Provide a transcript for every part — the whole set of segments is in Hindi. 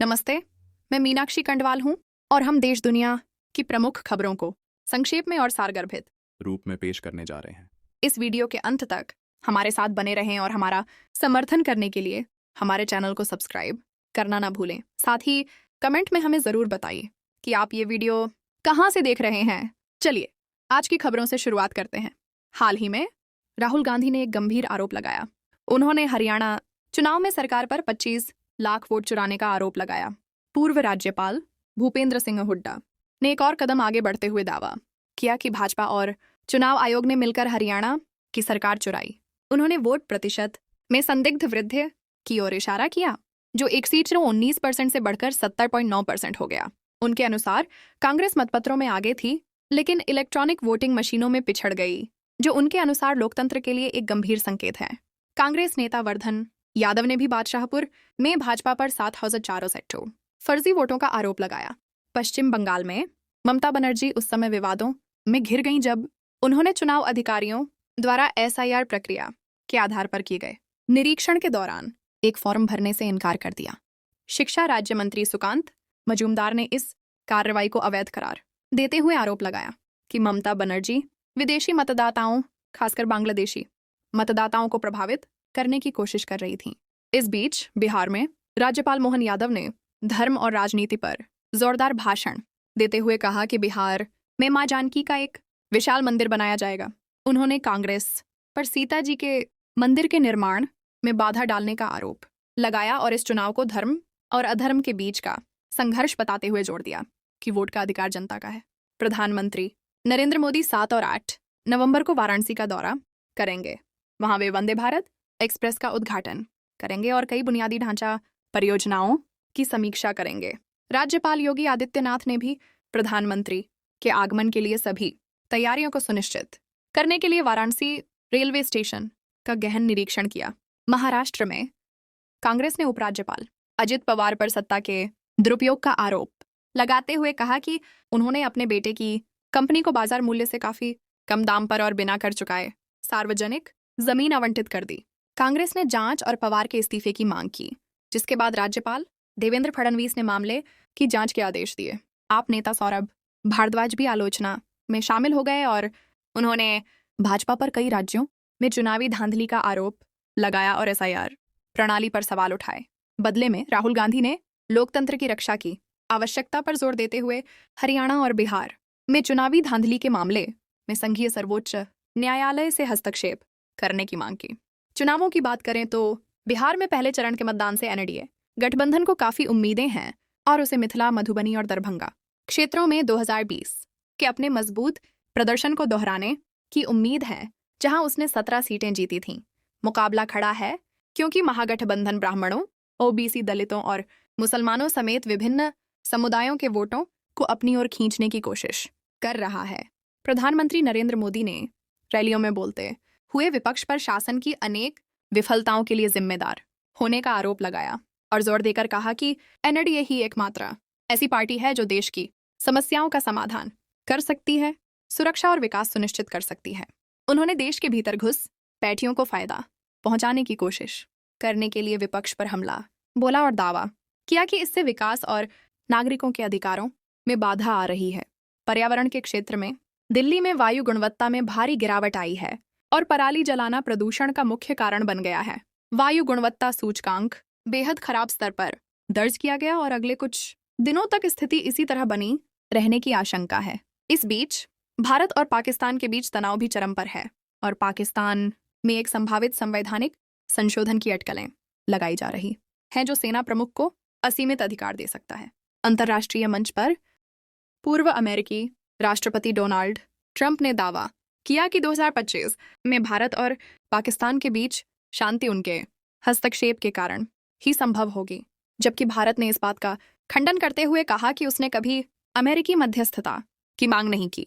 नमस्ते, मैं मीनाक्षी कंडवाल हूँ और हम देश दुनिया की प्रमुख खबरों को संक्षेप में और सारगर्भित रूप में पेश करने जा रहे हैं। इस वीडियो के अंत तक हमारे साथ बने रहें और हमारा समर्थन करने के लिए हमारे चैनल को सब्सक्राइब करना ना भूलें। साथ ही कमेंट में हमें ज़रूर बताइए कि आप ये वीडियो कहाँ से देख रहे हैं। चलिए आज की खबरों से शुरुआत करते हैं। हाल ही में राहुल गांधी ने एक गंभीर आरोप लगाया। उन्होंने हरियाणा चुनाव में सरकार पर 25 लाख वोट चुराने का आरोप लगाया। पूर्व राज्यपाल भूपेंद्र सिंह हुड्डा ने एक और कदम आगे बढ़ते हुए दावा किया कि भाजपा और चुनाव आयोग ने मिलकर हरियाणा की सरकार चुराई। उन्होंने वोट प्रतिशत में संदिग्ध वृद्धि की ओर इशारा किया, जो एक सीट से 19% से बढ़कर 70.9% हो गया। उनके अनुसार कांग्रेस मतपत्रों में आगे थी, लेकिन इलेक्ट्रॉनिक वोटिंग मशीनों में पिछड़ गई, जो उनके अनुसार लोकतंत्र के लिए एक गंभीर संकेत है। कांग्रेस नेता वर्धन यादव ने भी बादशाहपुर में भाजपा पर 7,400 फर्जी वोटों का आरोप लगाया। पश्चिम बंगाल में ममता बनर्जी उस समय विवादों में घिर गईं जब उन्होंने चुनाव अधिकारियों द्वारा SIR प्रक्रिया के आधार पर किए गए निरीक्षण के दौरान एक फॉर्म भरने से इनकार कर दिया। शिक्षा राज्य मंत्री सुकांत मजूमदार ने इस कार्रवाई को अवैध करार देते हुए आरोप लगाया कि ममता बनर्जी विदेशी मतदाताओं, खासकर बांग्लादेशी मतदाताओं को प्रभावित करने की कोशिश कर रही थीं। इस बीच बिहार में राज्यपाल मोहन यादव ने धर्म और राजनीति पर जोरदार भाषण देते हुए कहा कि बिहार में मां जानकी का एक विशाल मंदिर बनाया जाएगा। उन्होंने कांग्रेस पर सीता जी के मंदिर के निर्माण में बाधा डालने का आरोप लगाया और इस चुनाव को धर्म और अधर्म के बीच का संघर्ष बताते हुए जोर दिया कि वोट का अधिकार जनता का है। प्रधानमंत्री नरेंद्र मोदी 7 और 8 नवंबर को वाराणसी का दौरा करेंगे। वहां वे वंदे भारत एक्सप्रेस का उद्घाटन करेंगे और कई बुनियादी ढांचा परियोजनाओं की समीक्षा करेंगे। राज्यपाल योगी आदित्यनाथ ने भी प्रधानमंत्री के आगमन के लिए सभी तैयारियों को सुनिश्चित करने के लिए वाराणसी रेलवे स्टेशन का गहन निरीक्षण किया। महाराष्ट्र में कांग्रेस ने उपराज्यपाल अजित पवार पर सत्ता के दुरुपयोग का आरोप लगाते हुए कहा कि उन्होंने अपने बेटे की कंपनी को बाजार मूल्य से काफी कम दाम पर और बिना कर चुकाए सार्वजनिक जमीन आवंटित कर दी। कांग्रेस ने जांच और पवार के इस्तीफे की मांग की, जिसके बाद राज्यपाल देवेंद्र फडणवीस ने मामले की जांच के आदेश दिए। आप नेता सौरभ भारद्वाज भी आलोचना में शामिल हो गए और उन्होंने भाजपा पर कई राज्यों में चुनावी धांधली का आरोप लगाया और SIR प्रणाली पर सवाल उठाए। बदले में राहुल गांधी ने लोकतंत्र की रक्षा की आवश्यकता पर जोर देते हुए हरियाणा और बिहार में चुनावी धांधली के मामले में संघीय सर्वोच्च न्यायालय से हस्तक्षेप करने की मांग की। चुनावों की बात करें तो बिहार में पहले चरण के मतदान से NDA गठबंधन को काफी उम्मीदें हैं और उसे मिथिला, मधुबनी और दरभंगा क्षेत्रों में 2020 के अपने मजबूत प्रदर्शन को दोहराने की उम्मीद है, जहां उसने 17 सीटें जीती थीं। मुकाबला खड़ा है क्योंकि महागठबंधन ब्राह्मणों, OBC, दलितों और मुसलमानों समेत विभिन्न समुदायों के वोटों को अपनी ओर खींचने की कोशिश कर रहा है। प्रधानमंत्री नरेंद्र मोदी ने रैलियों में बोलते हुए विपक्ष पर शासन की अनेक विफलताओं के लिए जिम्मेदार होने का आरोप लगाया और जोर देकर कहा कि NDA ही एकमात्र ऐसी पार्टी है जो देश की समस्याओं का समाधान कर सकती है, सुरक्षा और विकास सुनिश्चित कर सकती है। उन्होंने देश के भीतर घुस पैठियों को फायदा पहुंचाने की कोशिश करने के लिए विपक्ष पर हमला बोला और दावा किया कि इससे विकास और नागरिकों के अधिकारों में बाधा आ रही है। पर्यावरण के क्षेत्र में दिल्ली में वायु गुणवत्ता में भारी गिरावट आई है और पराली जलाना प्रदूषण का मुख्य कारण बन गया है। वायु गुणवत्ता सूचकांक बेहद खराब स्तर पर दर्ज किया गया और अगले कुछ दिनों तक स्थिति इसी तरह बनी रहने की आशंका है। इस बीच भारत और पाकिस्तान के बीच तनाव भी चरम पर है और पाकिस्तान में एक संभावित संवैधानिक संशोधन की अटकलें लगाई जा रही हैं, जो सेना प्रमुख को असीमित अधिकार दे सकता है। अंतर्राष्ट्रीय मंच पर पूर्व अमेरिकी राष्ट्रपति डोनाल्ड ट्रंप ने दावा किया कि 2025 में भारत और पाकिस्तान के बीच शांति उनके हस्तक्षेप के कारण ही संभव होगी, जबकि भारत ने इस बात का खंडन करते हुए कहा कि उसने कभी अमेरिकी मध्यस्थता की मांग नहीं की।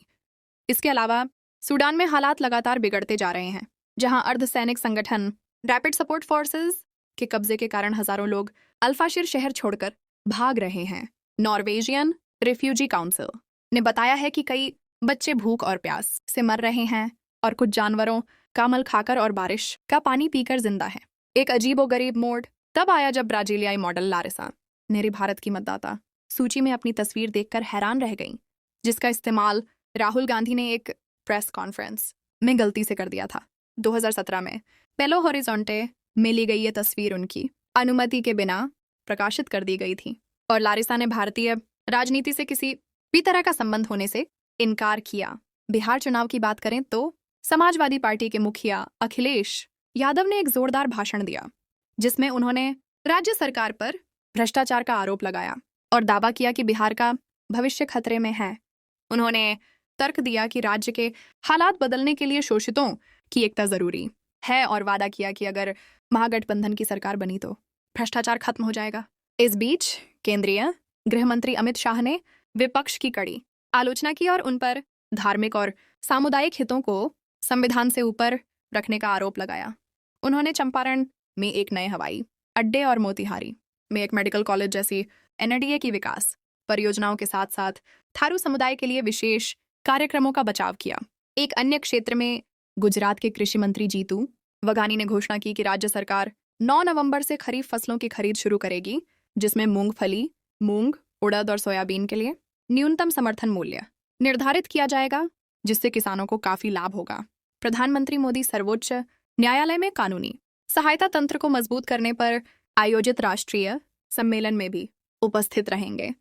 इसके अलावा सूडान में हालात लगातार बिगड़ते जा रहे हैं, जहां अर्धसैनिक संगठन रैपिड सपोर्ट फोर्सेस के कब्जे के कारण हजारों लोग अल्फाशिर शहर छोड़कर भाग रहे हैं। नॉर्वेजियन रिफ्यूजी काउंसिल ने बताया है कि कई बच्चे भूख और प्यास से मर रहे हैं और कुछ जानवरों का मल खाकर और बारिश का पानी पीकर जिंदा है। एक अजीबोगरीब मोड़ तब आया जब ब्राजीलियाई मॉडल लारिसा मेरे भारत की मतदाता सूची में अपनी तस्वीर देखकर हैरान रह गईं, जिसका इस्तेमाल राहुल गांधी ने एक प्रेस कॉन्फ्रेंस में गलती से कर दिया था। 2017 में बेलो हॉरिजॉन्टे में ली गई ये तस्वीर उनकी अनुमति के बिना प्रकाशित कर दी गई थी और लारिसा ने भारतीय राजनीति से किसी भी तरह का संबंध होने से इनकार किया। बिहार चुनाव की बात करें तो समाजवादी पार्टी के मुखिया अखिलेश यादव ने एक जोरदार भाषण दिया, जिसमें उन्होंने राज्य सरकार पर भ्रष्टाचार का आरोप लगाया और दावा किया कि बिहार का भविष्य खतरे में है। उन्होंने तर्क दिया कि राज्य के हालात बदलने के लिए शोषितों की एकता जरूरी है और वादा किया कि अगर महागठबंधन की सरकार बनी तो भ्रष्टाचार खत्म हो जाएगा। इस बीच केंद्रीय गृह मंत्री अमित शाह ने विपक्ष की कड़ी आलोचना की और उन पर धार्मिक और सामुदायिक हितों को संविधान से ऊपर रखने का आरोप लगाया। उन्होंने चंपारण में एक नए हवाई अड्डे और मोतिहारी में एक मेडिकल कॉलेज जैसी एनडीए की विकास परियोजनाओं के साथ साथ थारू समुदाय के लिए विशेष कार्यक्रमों का बचाव किया। एक अन्य क्षेत्र में गुजरात के कृषि मंत्री जीतू वघानी ने घोषणा की कि राज्य सरकार 9 नवंबर से खरीफ फसलों की खरीद शुरू करेगी, जिसमें मूंगफली, मूंग, उड़द और सोयाबीन के लिए न्यूनतम समर्थन मूल्य निर्धारित किया जाएगा, जिससे किसानों को काफी लाभ होगा। प्रधानमंत्री मोदी सर्वोच्च न्यायालय में कानूनी सहायता तंत्र को मजबूत करने पर आयोजित राष्ट्रीय सम्मेलन में भी उपस्थित रहेंगे,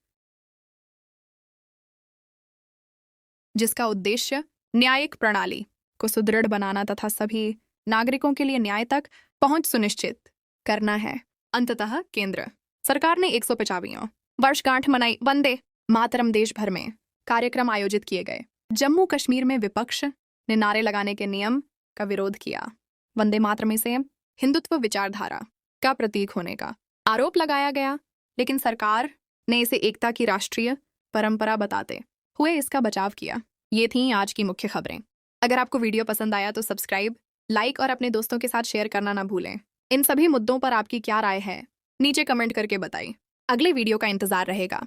जिसका उद्देश्य न्यायिक प्रणाली को सुदृढ़ बनाना तथा सभी नागरिकों के लिए न्याय तक पहुंच सुनिश्चित करना है। अंततः केंद्र सरकार ने 150वीं वर्षगांठ मनाई। वंदे मातरम देश भर में कार्यक्रम आयोजित किए गए। जम्मू कश्मीर में विपक्ष ने नारे लगाने के नियम का विरोध किया। वंदे मातरम से हिंदुत्व विचारधारा का प्रतीक होने का आरोप लगाया गया, लेकिन सरकार ने इसे एकता की राष्ट्रीय परंपरा बताते हुए इसका बचाव किया। ये थीं आज की मुख्य खबरें। अगर आपको वीडियो पसंद आया तो सब्सक्राइब, लाइक और अपने दोस्तों के साथ शेयर करना ना भूलें। इन सभी मुद्दों पर आपकी क्या राय है नीचे कमेंट करके बताइए। अगले वीडियो का इंतजार रहेगा।